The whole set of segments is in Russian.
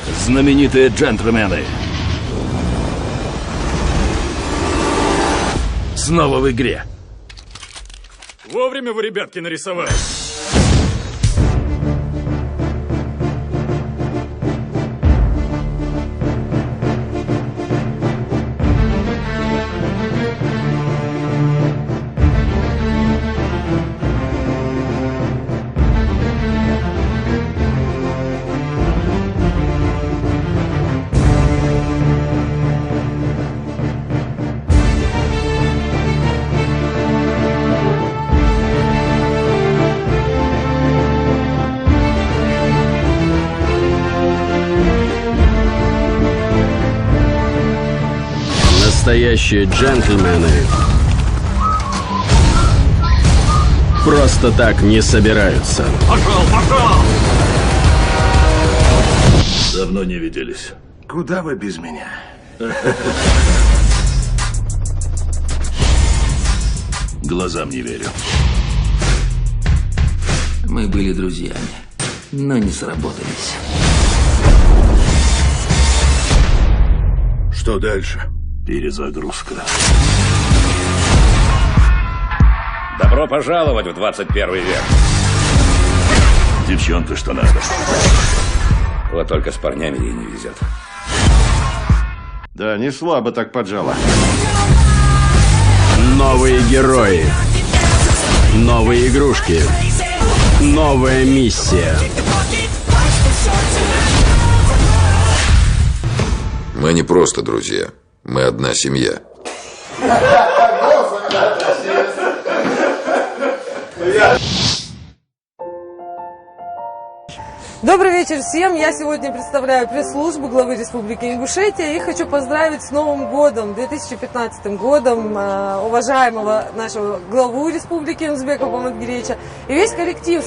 Знаменитые джентльмены. Снова в игре. Вовремя вы, ребятки, нарисовали. Настоящие джентльмены просто так не собираются. Пошел! Давно не виделись. Куда вы без меня? Глазам не верю. Мы были друзьями, но не сработались. Что дальше? Перезагрузка. Добро пожаловать в 21 век. Девчонка, что надо. Вот только с парнями ей не везет. Да, не слабо так поджало. Новые герои, новые игрушки, новая миссия. Мы не просто друзья. Мы одна семья. Добрый вечер всем! Я сегодня представляю пресс-службу главы Республики Ингушетия и хочу поздравить с Новым годом, 2015 годом, уважаемого нашего главу Республики Узбека Бамангиреча и весь коллектив.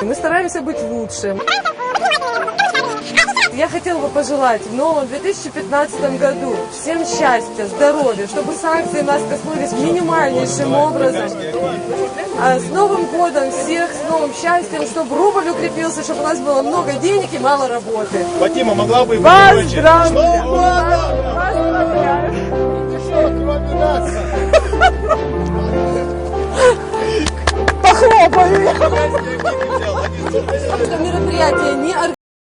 Мы стараемся быть лучшим. Я хотела бы пожелать в новом 2015 году всем счастья, здоровья, чтобы санкции нас коснулись минимальнейшим образом. С Новым годом всех, с новым счастьем, чтобы рубль укрепился, чтобы у нас было много денег и мало работы. Фатима, могла бы... Поздравляю! Похлопаю! Мероприятие не